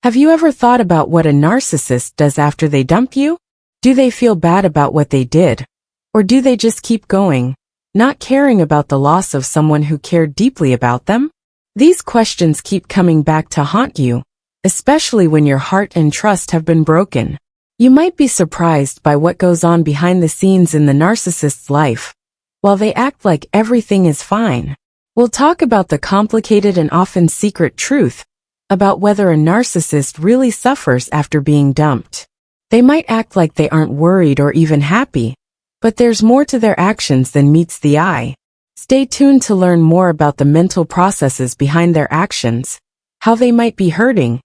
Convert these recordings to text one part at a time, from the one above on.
Have you ever thought about what a narcissist does after they dump you? Do they feel bad about what they did? Or do they just keep going, not caring about the loss of someone who cared deeply about them? These questions keep coming back to haunt you, especially when your heart and trust have been broken. You might be surprised by what goes on behind the scenes in the narcissist's life, while they act like everything is fine. We'll talk about the complicated and often secret truth about whether a narcissist really suffers after being dumped. They might act like they aren't worried or even happy, but there's more to their actions than meets the eye. Stay tuned to learn more about the mental processes behind their actions, how they might be hurting,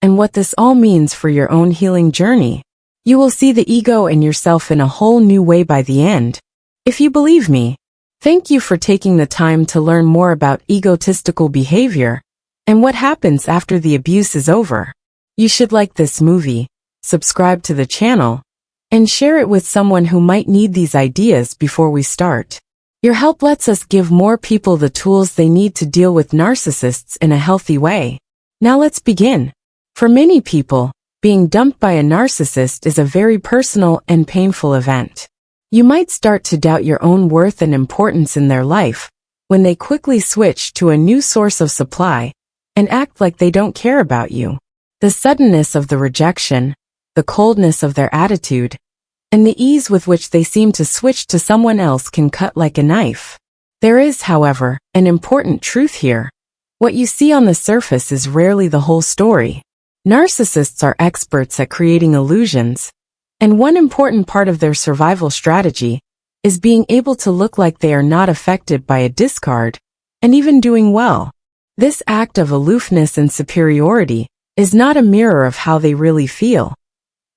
and what this all means for your own healing journey. You will see the ego and yourself in a whole new way by the end. If you believe me, thank you for taking the time to learn more about egotistical behavior and what happens after the abuse is over. You should like this movie, subscribe to the channel, and share it with someone who might need these ideas before we start. Your help lets us give more people the tools they need to deal with narcissists in a healthy way. Now let's begin. For many people, being dumped by a narcissist is a very personal and painful event. You might start to doubt your own worth and importance in their life when they quickly switch to a new source of supply and act like they don't care about you. The suddenness of the rejection, the coldness of their attitude, and the ease with which they seem to switch to someone else can cut like a knife. There is, however, an important truth here. What you see on the surface is rarely the whole story. Narcissists are experts at creating illusions, and one important part of their survival strategy is being able to look like they are not affected by a discard, and even doing well. This act of aloofness and superiority is not a mirror of how they really feel.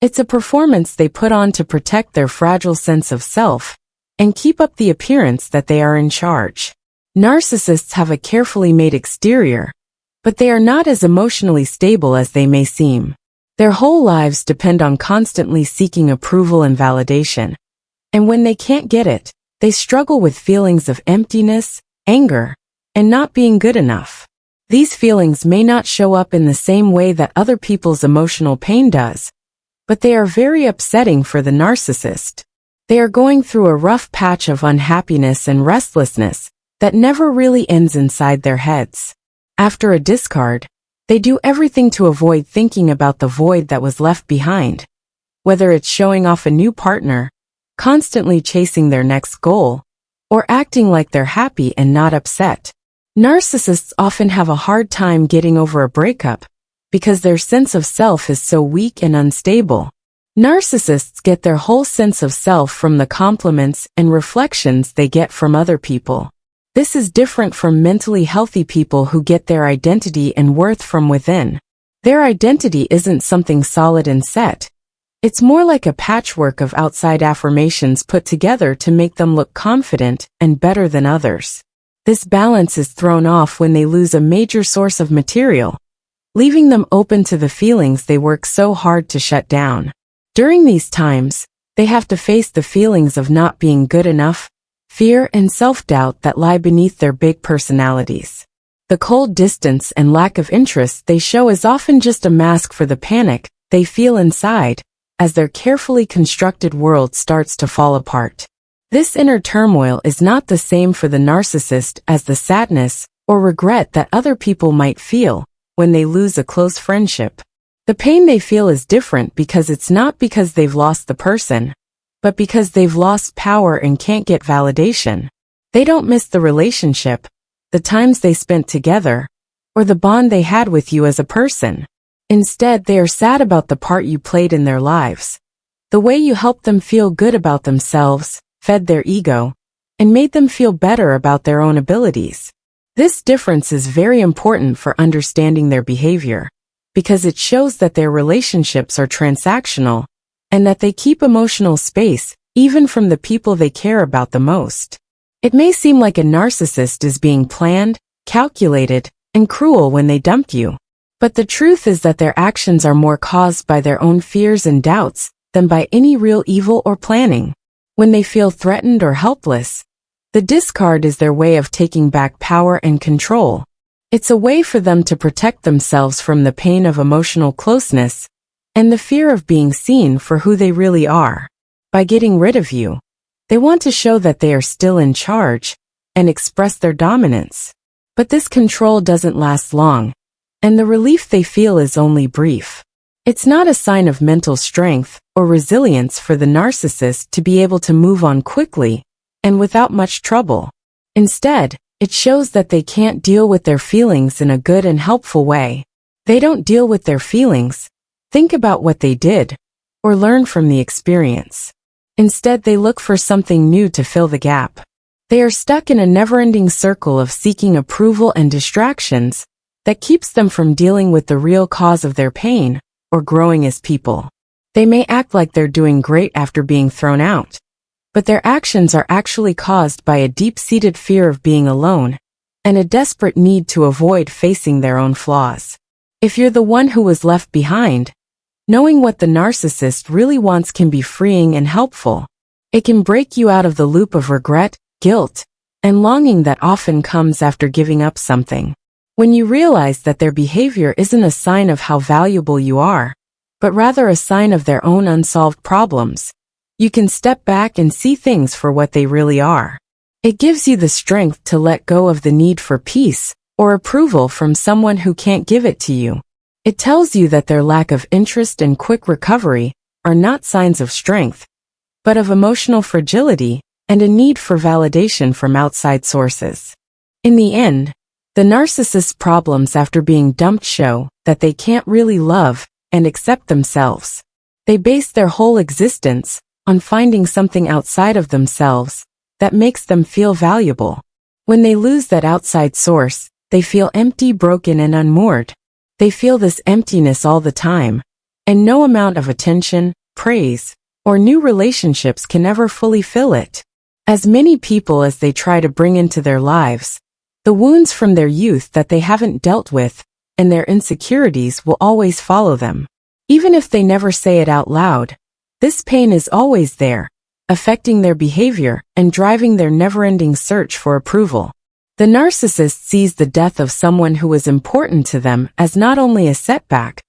It's a performance they put on to protect their fragile sense of self and keep up the appearance that they are in charge. Narcissists have a carefully made exterior, but they are not as emotionally stable as they may seem. Their whole lives depend on constantly seeking approval and validation, and when they can't get it, they struggle with feelings of emptiness, anger, and not being good enough. These feelings may not show up in the same way that other people's emotional pain does, but they are very upsetting for the narcissist. They are going through a rough patch of unhappiness and restlessness that never really ends inside their heads. After a discard, they do everything to avoid thinking about the void that was left behind. Whether it's showing off a new partner, constantly chasing their next goal, or acting like they're happy and not upset. Narcissists often have a hard time getting over a breakup because their sense of self is so weak and unstable. Narcissists get their whole sense of self from the compliments and reflections they get from other people. This is different from mentally healthy people who get their identity and worth from within. Their identity isn't something solid and set. It's more like a patchwork of outside affirmations put together to make them look confident and better than others. This balance is thrown off when they lose a major source of material, leaving them open to the feelings they work so hard to shut down. During these times, they have to face the feelings of not being good enough, fear and self-doubt that lie beneath their big personalities. The cold distance and lack of interest they show is often just a mask for the panic they feel inside as their carefully constructed world starts to fall apart. This inner turmoil is not the same for the narcissist as the sadness or regret that other people might feel when they lose a close friendship. The pain they feel is different because it's not because they've lost the person, but because they've lost power and can't get validation. They don't miss the relationship, the times they spent together, or the bond they had with you as a person. Instead, they are sad about the part you played in their lives, the way you helped them feel good about themselves, fed their ego, and made them feel better about their own abilities. This difference is very important for understanding their behavior, because it shows that their relationships are transactional, and that they keep emotional space, even from the people they care about the most. It may seem like a narcissist is being planned, calculated, and cruel when they dump you, but the truth is that their actions are more caused by their own fears and doubts than by any real evil or planning. When they feel threatened or helpless, the discard is their way of taking back power and control. It's a way for them to protect themselves from the pain of emotional closeness and the fear of being seen for who they really are. By getting rid of you, they want to show that they are still in charge and express their dominance. But this control doesn't last long, and the relief they feel is only brief. It's not a sign of mental strength or resilience for the narcissist to be able to move on quickly and without much trouble. Instead, it shows that they can't deal with their feelings in a good and helpful way. They don't deal with their feelings, think about what they did, or learn from the experience. Instead, they look for something new to fill the gap. They are stuck in a never-ending circle of seeking approval and distractions that keeps them from dealing with the real cause of their pain or growing as people. They may act like they're doing great after being thrown out, but their actions are actually caused by a deep-seated fear of being alone and a desperate need to avoid facing their own flaws. If you're the one who was left behind, knowing what the narcissist really wants can be freeing and helpful. It can break you out of the loop of regret, guilt, and longing that often comes after giving up something. When you realize that their behavior isn't a sign of how valuable you are, but rather a sign of their own unsolved problems, you can step back and see things for what they really are. It gives you the strength to let go of the need for peace or approval from someone who can't give it to you. It tells you that their lack of interest and quick recovery are not signs of strength, but of emotional fragility and a need for validation from outside sources. In the end, the narcissist's problems after being dumped show that they can't really love and accept themselves. They base their whole existence on finding something outside of themselves that makes them feel valuable. When they lose that outside source, they feel empty, broken, and unmoored. They feel this emptiness all the time, and no amount of attention, praise, or new relationships can ever fully fill it. As many people as they try to bring into their lives, the wounds from their youth that they haven't dealt with, and their insecurities will always follow them. Even if they never say it out loud, this pain is always there, affecting their behavior and driving their never-ending search for approval. The narcissist sees the death of someone who was important to them as not only a setback,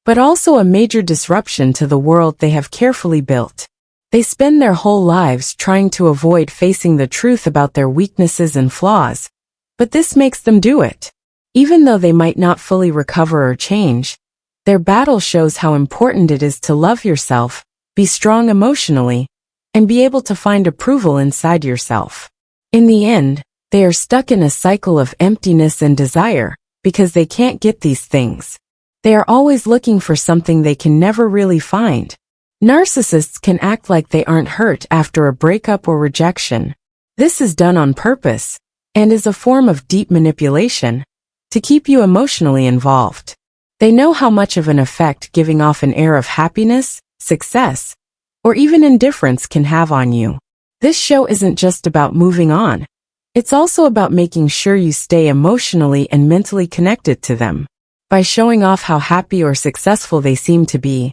but also a major disruption to the world they have carefully built. They spend their whole lives trying to avoid facing the truth about their weaknesses and flaws, but this makes them do it. Even though they might not fully recover or change, their battle shows how important it is to love yourself, be strong emotionally, and be able to find approval inside yourself. In the end, they are stuck in a cycle of emptiness and desire because they can't get these things. They are always looking for something they can never really find. Narcissists can act like they aren't hurt after a breakup or rejection. This is done on purpose and is a form of deep manipulation to keep you emotionally involved. They know how much of an effect giving off an air of happiness, success, or even indifference can have on you. This show isn't just about moving on. It's also about making sure you stay emotionally and mentally connected to them. By showing off how happy or successful they seem to be,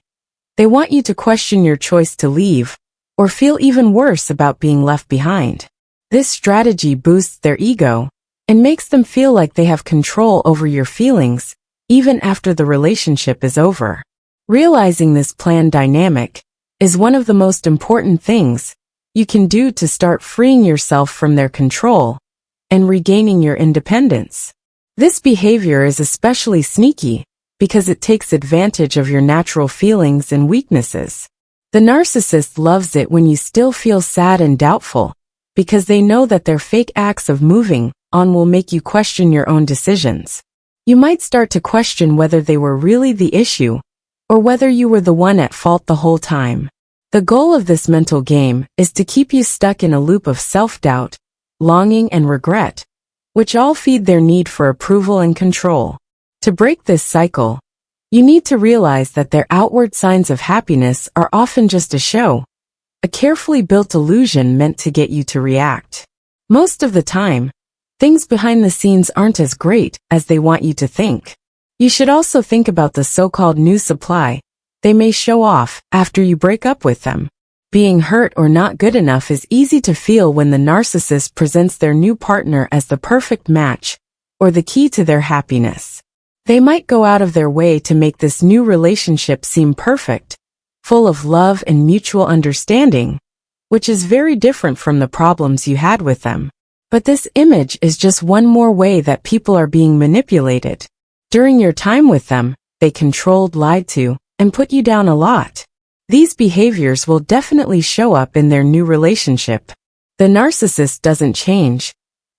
they want you to question your choice to leave, or feel even worse about being left behind. This strategy boosts their ego and makes them feel like they have control over your feelings, even after the relationship is over. Realizing this planned dynamic is one of the most important things you can do to start freeing yourself from their control and regaining your independence. This behavior is especially sneaky because it takes advantage of your natural feelings and weaknesses. The narcissist loves it when you still feel sad and doubtful because they know that their fake acts of moving on will make you question your own decisions. You might start to question whether they were really the issue or whether you were the one at fault the whole time. The goal of this mental game is to keep you stuck in a loop of self-doubt, longing, and regret, which all feed their need for approval and control. To break this cycle, you need to realize that their outward signs of happiness are often just a show, a carefully built illusion meant to get you to react. Most of the time, things behind the scenes aren't as great as they want you to think. You should also think about the so-called new supply they may show off after you break up with them. Being hurt or not good enough is easy to feel when the narcissist presents their new partner as the perfect match, or the key to their happiness. They might go out of their way to make this new relationship seem perfect, full of love and mutual understanding, which is very different from the problems you had with them. But this image is just one more way that people are being manipulated. During your time with them, they controlled, lied to, and put you down a lot. These behaviors will definitely show up in their new relationship. The narcissist doesn't change.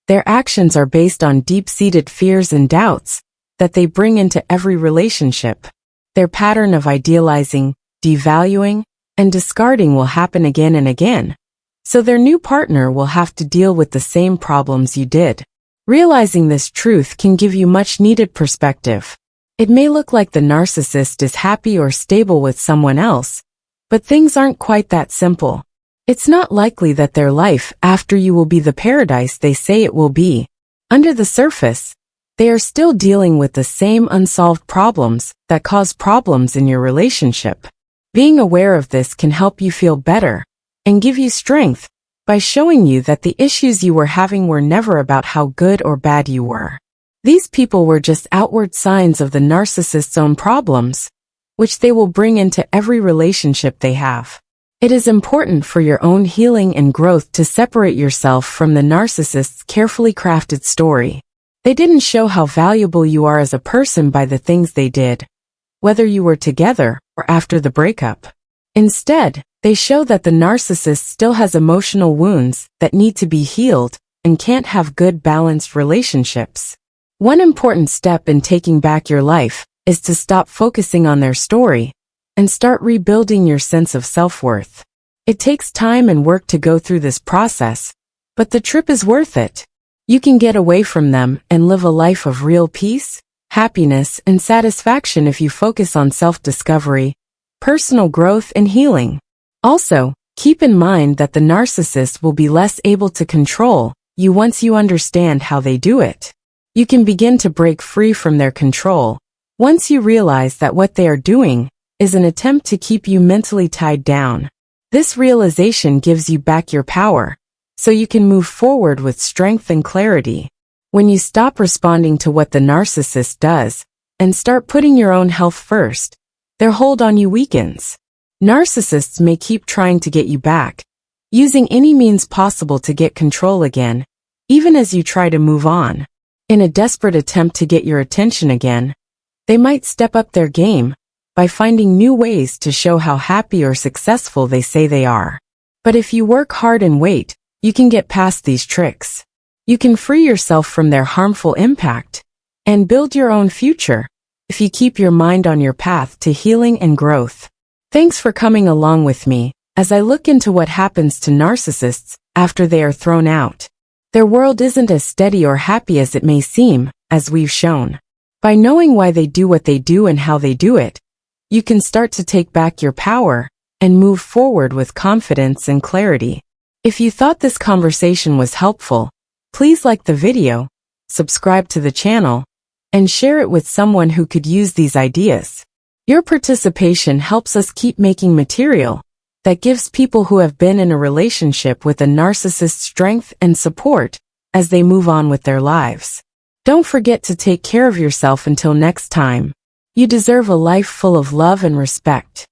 Their actions are based on deep-seated fears and doubts that they bring into every relationship. Their pattern of idealizing, devaluing, and discarding will happen again and again. So their new partner will have to deal with the same problems you did. Realizing this truth can give you much-needed perspective. It may look like the narcissist is happy or stable with someone else, but things aren't quite that simple. It's not likely that their life after you will be the paradise they say it will be. Under the surface, they are still dealing with the same unsolved problems that cause problems in your relationship. Being aware of this can help you feel better and give you strength by showing you that the issues you were having were never about how good or bad you were. These people were just outward signs of the narcissist's own problems, which they will bring into every relationship they have. It is important for your own healing and growth to separate yourself from the narcissist's carefully crafted story. They didn't show how valuable you are as a person by the things they did, whether you were together or after the breakup. Instead, they show that the narcissist still has emotional wounds that need to be healed and can't have good balanced relationships. One important step in taking back your life is to stop focusing on their story and start rebuilding your sense of self-worth. It takes time and work to go through this process, but the trip is worth it. You can get away from them and live a life of real peace, happiness, and satisfaction if you focus on self-discovery, personal growth, and healing. Also, keep in mind that the narcissist will be less able to control you once you understand how they do it. You can begin to break free from their control once you realize that what they are doing is an attempt to keep you mentally tied down. This realization gives you back your power, so you can move forward with strength and clarity. When you stop responding to what the narcissist does and start putting your own health first, their hold on you weakens. Narcissists may keep trying to get you back, using any means possible to get control again, even as you try to move on. In a desperate attempt to get your attention again, they might step up their game by finding new ways to show how happy or successful they say they are. But if you work hard and wait, you can get past these tricks. You can free yourself from their harmful impact and build your own future if you keep your mind on your path to healing and growth. Thanks for coming along with me as I look into what happens to narcissists after they are thrown out. Their world isn't as steady or happy as it may seem, as we've shown. By knowing why they do what they do and how they do it, you can start to take back your power and move forward with confidence and clarity. If you thought this conversation was helpful, please like the video, subscribe to the channel, and share it with someone who could use these ideas. Your participation helps us keep making material that gives people who have been in a relationship with a narcissist strength and support as they move on with their lives. Don't forget to take care of yourself until next time. You deserve a life full of love and respect.